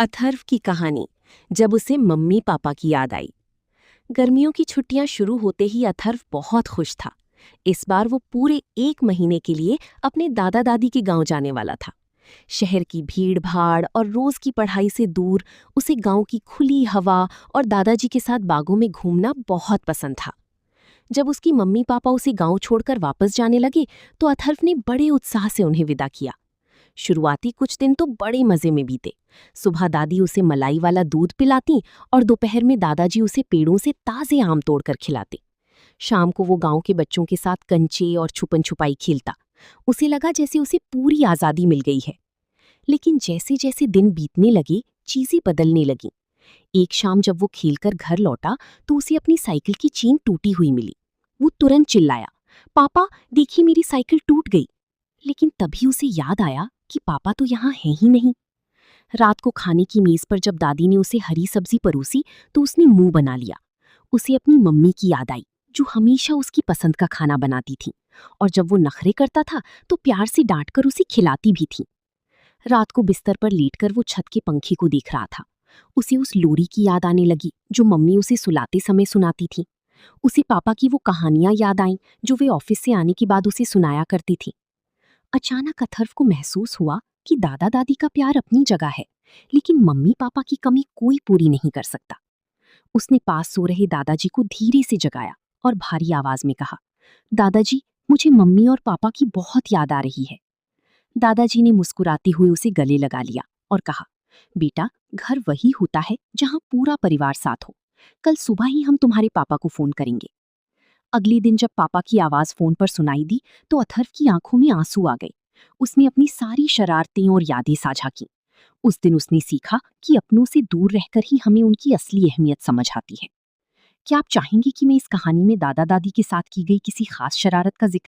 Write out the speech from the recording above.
अथर्व की कहानी। जब उसे मम्मी पापा की याद आई। गर्मियों की छुट्टियां शुरू होते ही अथर्व बहुत खुश था। इस बार वो पूरे 1 महीने के लिए अपने दादा दादी के गांव जाने वाला था। शहर की भीड़ भाड़ और रोज की पढ़ाई से दूर उसे गांव की खुली हवा और दादाजी के साथ बागों में घूमना बहुत पसंद था। जब उसकी मम्मी पापा उसे गांव छोड़कर वापस जाने लगे तो अथर्व ने बड़े उत्साह से उन्हें विदा किया। शुरुआती कुछ दिन तो बड़े मजे में बीते। सुबह दादी उसे मलाई वाला दूध पिलाती और दोपहर में दादाजी उसे पेड़ों से ताजे आम तोड़कर खिलाते। शाम को वो गांव के बच्चों के साथ कंचे और छुपन छुपाई खेलता। उसे लगा जैसे उसे पूरी आजादी मिल गई है। लेकिन जैसे जैसे दिन बीतने लगे चीजें बदलने लगीं। एक शाम जब वो खेलकर घर लौटा तो उसे अपनी साइकिल की चेन टूटी हुई मिली। वो तुरंत चिल्लाया, पापा देखिए मेरी साइकिल टूट गई। लेकिन तभी उसे याद आया कि पापा तो यहाँ हैं ही नहीं। रात को खाने की मेज पर जब दादी ने उसे हरी सब्जी परोसी तो उसने मुंह बना लिया। उसे अपनी मम्मी की याद आई जो हमेशा उसकी पसंद का खाना बनाती थी और जब वो नखरे करता था तो प्यार से डांटकर उसे खिलाती भी थी। रात को बिस्तर पर लेटकर वो छत के पंखे को देख रहा था। उसे उस लोरी की याद आने लगी जो मम्मी उसे सुलाते समय सुनाती थी। उसे पापा की वो कहानियां याद आईं जो वे ऑफिस से आने के बाद उसे सुनाया करती थी। अचानक अथर्व को महसूस हुआ कि दादा दादी का प्यार अपनी जगह है, लेकिन मम्मी पापा की कमी कोई पूरी नहीं कर सकता। उसने पास सो रहे दादाजी को धीरे से जगाया और भारी आवाज में कहा, दादाजी मुझे मम्मी और पापा की बहुत याद आ रही है। दादाजी ने मुस्कुराते हुए उसे गले लगा लिया और कहा, बेटा घर वही होता है जहां पूरा परिवार साथ हो। कल सुबह ही हम तुम्हारे पापा को फोन करेंगे। अगले दिन जब पापा की आवाज फोन पर सुनाई दी तो अथर्व की आंखों में आंसू आ गए। उसने अपनी सारी शरारतें और यादें साझा की। उस दिन उसने सीखा कि अपनों से दूर रहकर ही हमें उनकी असली अहमियत समझ आती है। क्या आप चाहेंगे कि मैं इस कहानी में दादा दादी के साथ की गई किसी खास शरारत का जिक्र